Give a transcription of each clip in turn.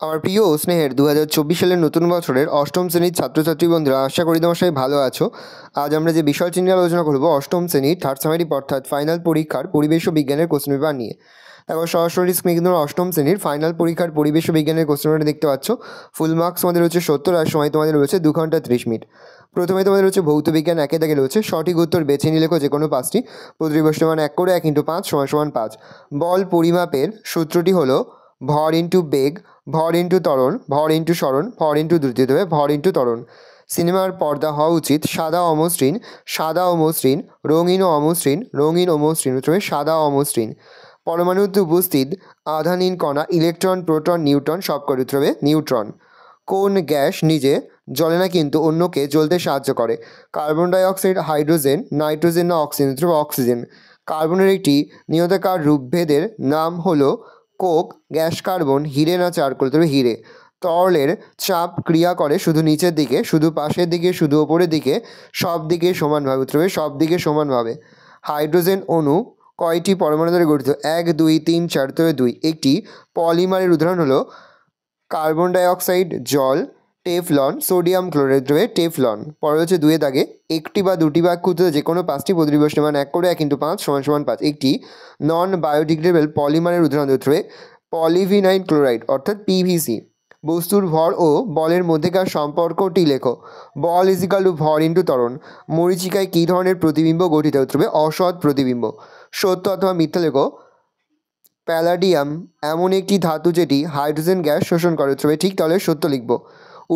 আমার প্রিয় ও স্নেহের 2024 সালের নতুন বছরের অষ্টম শ্রেণীর ছাত্রছাত্রী বন্ধুরা, আশা করি তোমার সবাই ভালো আছো। আজ আমরা যে বিষয়টি নিয়ে আলোচনা করব অষ্টম শ্রেণীর থার্ড সেমিস্টার অর্থাৎ ফাইনাল পরীক্ষার পরিবেশ ও বিজ্ঞানের কোশ্চেন পেপার নিয়ে। দেখো সরাসরি স্ক্রিনে কিন্তু অষ্টম শ্রেণীর ফাইনাল পরীক্ষার পরিবেশ ও বিজ্ঞানের কোশ্চেন পেপারটা দেখতে পাচ্ছ। ফুল মার্কস তোমাদের রয়েছে 70 আর সময় তোমাদের রয়েছে 2 ঘন্টা 30 মিনিট। প্রথমে তোমাদের রয়েছে ভৌত বিজ্ঞান একে দাগে রয়েছে সঠিক উত্তর বেছে নিয়ে লেখো যে কোনো পাঁচটি। প্রতিটি প্রশ্নের মান 1 করে 1 × 5 = 5। বল পরিমাপের সূত্রটি হলো ভর ইন্টু বেগ, ভর ইন্টু ত্বরণ, ভর ইন্টু সরণ, ভর ইন্টু দ্রুতি, ভর ইন্টু ত্বরণ। সিনেমার পর্দা হওয়া উচিত সাদা অমসৃণ, সাদা অমসৃণ, রঙিন ও অমসৃণ, রঙিন অমসৃণ, সাদা অমসৃণ। পরমাণুতে উপস্থিত আধানহীন কণা ইলেকট্রন, প্রোটন, নিউট্রন সবকটি হবে নিউট্রন। কোন গ্যাস নিজে জ্বলে না কিন্তু অন্যকে জ্বলতে সাহায্য করে? কার্বন ডাইঅক্সাইড, হাইড্রোজেন, নাইট্রোজেন না অক্সিজেন? অক্সিজেন। কার্বনের একটি নিয়তাকার রূপভেদের নাম হলো কোক, গ্যাস কার্বন, হিরে না চারকোল? হিরে। তরলের চাপ ক্রিয়া করে শুধু নিচের দিকে, শুধু পাশের দিকে, শুধু ওপরের দিকে, সব দিকে সমানভাবে? সব দিকে সমানভাবে। হাইড্রোজেন অণু কয়টি পরমাণু দ্বারা গঠিত? 1 2 3 4 2। একটি পলিমারের উদাহরণ হলো কার্বন ডাইঅক্সাইড, জল, টেফলন, সোডিয়াম ক্লোরাইড, টেফলন। পরে হচ্ছে 2 দাগে একটি বা দুটি বাক্য উত্তর যে কোনো পাঁচটি প্রতিটি প্রশ্নের মান 1 করে 1 × 5 = 5। একটি নন বায়োডিগ্রেডেবল পলিমারের উদাহরণ হচ্ছে পলিভিনাইল ক্লোরাইড অর্থাৎ পিভিসি। বস্তুর ভর ও বলের মধ্যেকার সম্পর্কটি লেখো। বল = ভর ইন্টু ত্বরণ। মরীচিকায় কী ধরনের প্রতিবিম্ব গঠিত হতে হবে? অসৎ প্রতিবিম্ব। সত্য অথবা মিথ্যা লেখো। প্যালাডিয়াম এমন একটি ধাতু যেটি হাইড্রোজেন গ্যাস শোষণ করে, ঠিক? তাহলে সত্য লিখব।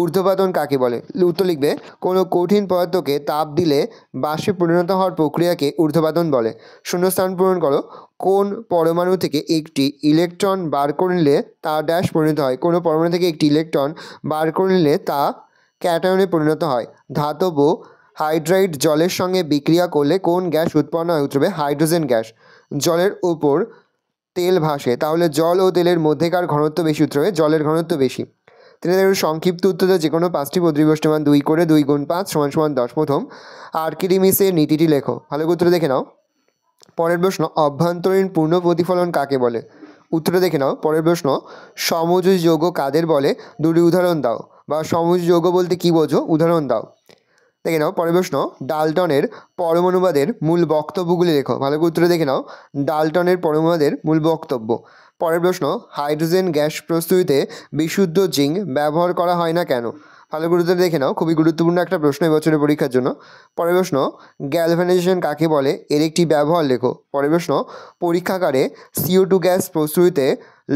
ঊর্ধ্বপাতন কাকে বলে? উত্তর লিখবে কোনো কঠিন পদার্থকে তাপ দিলে বাষ্পে পরিণত হওয়ার প্রক্রিয়াকে ঊর্ধ্বপাতন বলে। শূন্যস্থান পূরণ করো। কোন পরমাণু থেকে একটি ইলেকট্রন বার করে নিলে তা ড্যাশ পরিণত হয়? কোনো পরমাণু থেকে একটি ইলেকট্রন বার করে নিলে তা ক্যাটায়নে পরিণত হয়। ধাতব হাইড্রাইড জলের সঙ্গে বিক্রিয়া করলে কোন গ্যাস উৎপন্ন হয়? উত্তর হবে হাইড্রোজেন গ্যাস। জলের উপর তেল ভাসে, তাহলে জল ও তেলের মধ্যেকার ঘনত্ব বেশি? উত্তর হবে জলের ঘনত্ব বেশি। সংক্ষিপ্ত উত্তর যে কোনো পাঁচটি প্রতিটি প্রশ্নের মান 2 করে 2 × 5 = 10। প্রথম, আর্কিমিডিসের নীতিটি লেখো। ভালো উত্তর দেখে নাও। পরের প্রশ্ন, অভ্যন্তরীণ পূর্ণ প্রতিফলন কাকে বলে? উত্তরটা দেখে নাও। পরের প্রশ্ন, সমযোজী যৌগ কাদের বলে? দুটি উদাহরণ দাও। বা সমযোজী যৌগ বলতে কী বোঝো? উদাহরণ দাও। দেখে নাও। পরের প্রশ্ন, ডাল্টনের পরমাণুবাদের মূল বক্তব্যগুলি লেখো। ভালো করে উত্তরে দেখে নাও। ডাল্টনের পরমাণুবাদের মূল বক্তব্য। পরের প্রশ্ন, হাইড্রোজেন গ্যাস প্রস্তুতিতে বিশুদ্ধ জিঙ্ক ব্যবহার করা হয় না কেন? ভালো করে উত্তরে দেখে নাও। খুবই গুরুত্বপূর্ণ একটা প্রশ্ন এবছরের পরীক্ষার জন্য। পরের প্রশ্ন, গ্যালভানাইজেশন কাকে বলে? এর একটি ব্যবহার লেখো। পরের প্রশ্ন, পরীক্ষাগারে CO2 গ্যাস প্রস্তুতিতে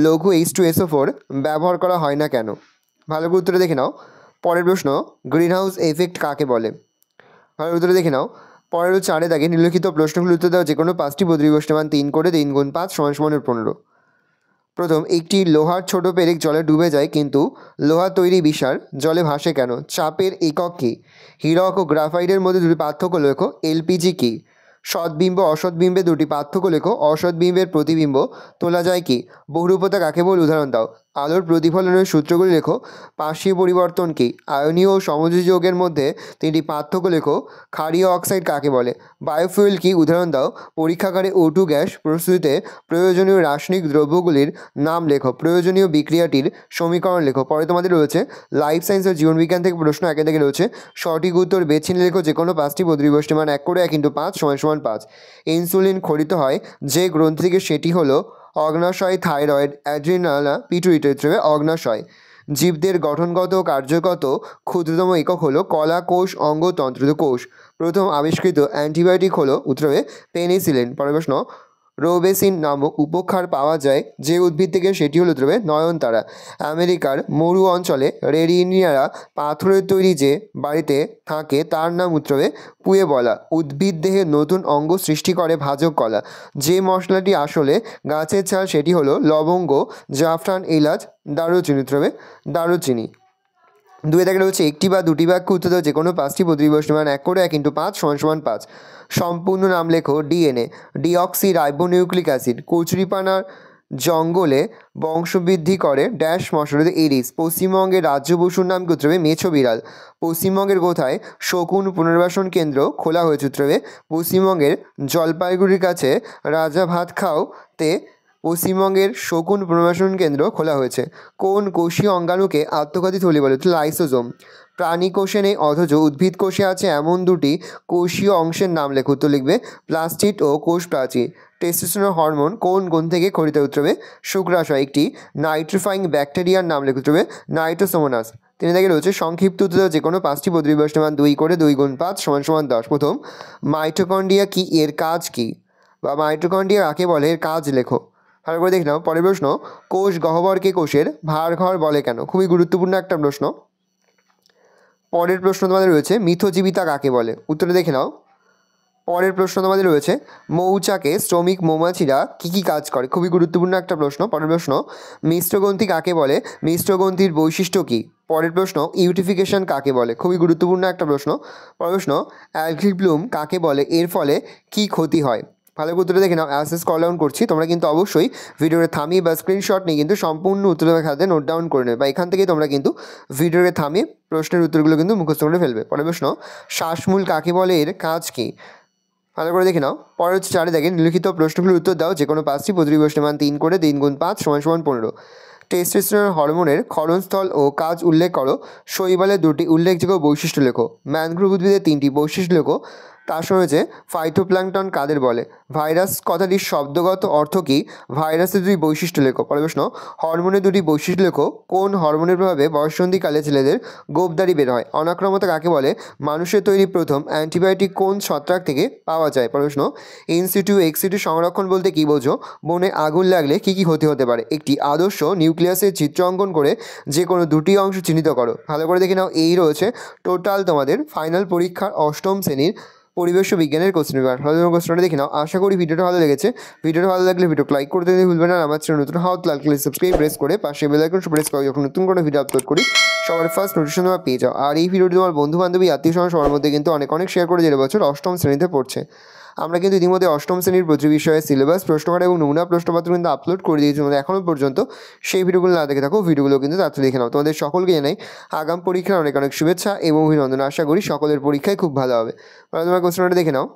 লঘু H2SO4 ব্যবহার করা হয় না কেন? ভালো করে উত্তরে দেখে নাও। পরের প্রশ্ন, গ্রিনহাউস এফেক্ট কাকে বলে? ভালো উত্তরে দেখে নাও। পরের 4 দাগে নিম্নলিখিত প্রশ্নগুলির উত্তর দেওয়া যে কোনো পাঁচটি প্রতিটি প্রশ্নের মান 3 করে 3 × 5 = 15। প্রথম, একটি লোহার ছোট পেরেক জলে ডুবে যায় কিন্তু লোহা তৈরি বিশাল জলে ভাসে কেন? চাপের একক কী? হীরক ও গ্রাফাইটের মধ্যে দুটি পার্থক্য লেখো। LPG কী? সৎবিম্ব অসৎবিম্বে দুটি পার্থক্য লেখো। অসৎবিম্বের প্রতিবিম্ব তোলা যায় কি? বহুরূপতা কাকে বলে? উদাহরণ দাও। আলোর প্রতিফলনের সূত্রগুলি লেখো। পার্শ্বীয় পরিবর্তন কী? আয়নীয় ও সমযোজী যৌগের মধ্যে তিনটি পার্থক্য লেখো। ক্ষারীয় অক্সাইড কাকে বলে? বায়োফুয়েল কী? উদাহরণ দাও। পরীক্ষাগারে O2 গ্যাস প্রস্তুতিতে প্রয়োজনীয় রাসায়নিক দ্রব্যগুলির নাম লেখো। প্রয়োজনীয় বিক্রিয়াটির সমীকরণ লেখো। পরে তোমাদের রয়েছে লাইফ সায়েন্স ও জীবনবিজ্ঞান থেকে প্রশ্ন একে থেকে রয়েছে সঠিক উত্তর বেছে নিয়ে লেখো যে কোনো পাঁচটি প্রতিটি প্রশ্নের মান 1 করে 1 × 5 = 5। ইনসুলিন খরিত হয় যে গ্রন্থি থেকে, সেটি হলো অগ্নাশয়, থাইরয়েড, অ্যাড্রিনাল, পিটুইটারি, অগ্নাশয়। জীবদের গঠনগত ও কার্যগত ক্ষুদ্রতম একক হলো কলা কোষ, অঙ্গতন্ত্র, কোষ। প্রথম আবিষ্কৃত অ্যান্টিবায়োটিক হলো? উত্তর হবে পেনিসিলিন। পরের প্রশ্ন, রোবেসিন নামক উপক্ষার পাওয়া যায় যে উদ্ভিদ থেকে, সেটি হলো? উত্তর হবে নয়নতারা। আমেরিকার মরু অঞ্চলে রেডিনিয়ারা পাথরের তৈরি যে বাড়িতে থাকে তার নাম? উত্তর হবে পুয়েবলা। উদ্ভিদ দেহে নতুন অঙ্গ সৃষ্টি করে ভাজক কলা। যে মশলাটি আসলে গাছের ছাল, সেটি হলো লবঙ্গ, জাফরান, এলাচ, দারুচিনি। উত্তর হবে দারুচিনি। 2 দাগে রয়েছে একটি বা দুটি বাক্য উত্তর দাও যে কোনো পাঁচটি প্রতিটি প্রশ্নের মান 1 করে 1 × 5 = 5। সম্পূর্ণ নাম লেখো। DNA deoxyribonucleic acid. কচুরিপানার জঙ্গলে বংশবৃদ্ধি করে ড্যাশ মশলা? এরিস। পশ্চিমবঙ্গের রাজ্য পশুর নাম? উত্তর হবে মেছো বিড়াল। পশ্চিমবঙ্গের কোথায় শকুন পুনর্বাসন কেন্দ্র খোলা হয়েছে? উত্তর হবে পশ্চিমবঙ্গের জলপাইগুড়ির কাছে রাজা ভাতখাওতে পশ্চিমবঙ্গের শকুন পুনর্বাসন কেন্দ্র খোলা হয়েছে? কোন কোষীয় অঙ্গাণুকে আত্মঘাতী থলি বলে? লাইসোজোম। প্রাণী কোষে নেই অথচ উদ্ভিদ কোষে আছে এমন দুটি কোষীয় অংশের নাম লেখো। উত্তর লিখবে প্লাস্টিড ও কোষ প্রাচীর। টেস্টোস্টেরন হরমোন কোন গুণ থেকে খরিত উত্তর হবে শুক্রাশয়। একটি নাইট্রিফাইং ব্যাকটেরিয়ার নাম লেখো। উত্তর হবে নাইট্রোসোমোনাস। তিনি দেখে রয়েছে সংক্ষিপ্ত উত্তর যে কোনো 5টি প্রতিবিষ্ট মান 2 করে 2 গুণ 5 সমান 10। প্রথম, মাইটোকন্ড্রিয়া কি, এর কাজ কি? বা মাইটোকন্ড্রিয়া কাকে বলে, এর কাজ লেখো। ভালো করে দেখে নাও। পরের প্রশ্ন, কোষ গহ্বরকে কোষের ভাঁড়ঘর বলে কেন? খুবই গুরুত্বপূর্ণ একটা প্রশ্ন। পরের প্রশ্ন তোমাদের রয়েছে মিথজীবিতা কাকে বলে? উত্তরে দেখে নাও। পরের প্রশ্ন তোমাদের রয়েছে মৌচাকে শ্রমিক মৌমাছিরা কী কী কাজ করে? খুবই গুরুত্বপূর্ণ একটা প্রশ্ন। পরের প্রশ্ন, মিশ্রগ্রন্থি কাকে বলে? মিশ্রগ্রন্থির বৈশিষ্ট্য কী? পরের প্রশ্ন, ইউটিফিকেশন কাকে বলে? খুবই গুরুত্বপূর্ণ একটা প্রশ্ন। পরের প্রশ্ন, অ্যালগি ব্লুম কাকে বলে? এর ফলে কী ক্ষতি হয়? ভালো করে উত্তরে দেখে নাও। অ্যাসেস কল ডাউন করছি, তোমরা কিন্তু অবশ্যই ভিডিওতে থামিয়ে বা স্ক্রিনশট নিয়ে কিন্তু সম্পূর্ণ উত্তরের খাতে নোট ডাউন করে নেবে, বা এখান থেকেই তোমরা কিন্তু ভিডিওতে থামিয়ে প্রশ্নের উত্তরগুলো কিন্তু মুখস্থ করে ফেলবে। পরের প্রশ্ন, শ্বাসমূল কাকে বলে? এর কাজ কী? ভালো করে দেখে নাও। পরে হচ্ছে 4 দেখেন লিখিত প্রশ্নগুলোর উত্তর দাও যে কোনো 5টি প্রতিবিষ্ট মান 3 করে 3 গুণ 5 সমান 15। টেস্টোস্টেরন হরমোনের ক্ষরণস্থল ও কাজ উল্লেখ করো। শৈবালের 2টি উল্লেখযোগ্য বৈশিষ্ট্য লেখো। ম্যানগ্রোভ উদ্ভিদের 3টি বৈশিষ্ট্য লেখো। তার সঙ্গে হচ্ছে ফাইটোপ্ল্যাঙ্কটন কাদের বলে? ভাইরাস কথাটির শব্দগত অর্থ কী? ভাইরাসের 2টি বৈশিষ্ট্য লেখো। পরের প্রশ্ন, হরমোনের 2টি বৈশিষ্ট্য লেখো। কোন হরমোনের প্রভাবে বয়ঃসন্ধিকালে ছেলেদের গোঁফদাড়ি বের হয়? অনাক্রমতা কাকে বলে? মানুষের তৈরি প্রথম অ্যান্টিবায়োটিক কোন ছত্রাক থেকে পাওয়া যায়? পরের প্রশ্ন, ইনসিটু এক্সিটু সংরক্ষণ বলতে কী বোঝো? বনে আগুন লাগলে কী কী ক্ষতি হতে পারে? একটি আদর্শ নিউক্লিয়াসের চিত্র অঙ্কন করে যে কোনো 2টি অংশ চিহ্নিত করো। ভালো করে দেখে নাও। এই রয়েছে টোটাল তোমাদের ফাইনাল পরীক্ষার 8ম শ্রেণীর পরিবেশ ও বিজ্ঞানের কোশ্চেন পেপার। ভালো কোশ্চেনটা দেখে নাও। আশা করি ভিডিওটা ভালো লেগেছে। ভিডিওটা ভালো লাগলে ভিডিও লাইক করতে ভুলবে না। আমার চ্যানেল নতুন হওয়া লাইক করে সাবস্ক্রাইব প্রেস করে পাশে বেল আইকন প্রেস করো, যখন নতুন কোনো ভিডিও আপলোড করি সবার ফার্স্ট নোটিফিকেশন তোমরা পেয়ে যাও। আর এই ভিডিওটি তোমার বন্ধু বান্ধবী আত্মীয় স্বজন সবার মধ্যে কিন্তু অনেক শেয়ার করে, যে বছর 8ম শ্রেণীতে পড়ছে। আমরা কিন্তু ইতিমধ্যে 8ম শ্রেণীর প্রতি বিষয়ে সিলেবাস, প্রশ্নকার এবং নমুনা প্রশ্নপত্র কিন্তু আপলোড করে দিয়েছি। তোমাদের এখনও পর্যন্ত সেই ভিডিওগুলো না দেখে থাকো, ভিডিওগুলো কিন্তু তাড়াতাড়ি দেখে নাও। তোমাদের সকলকে জানাই আগাম পরীক্ষার অনেক শুভেচ্ছা এবং অভিনন্দন। আশা করি সকলের পরীক্ষায় খুব ভালো হবে। তোমার কোশ্চেনটা দেখে নাও।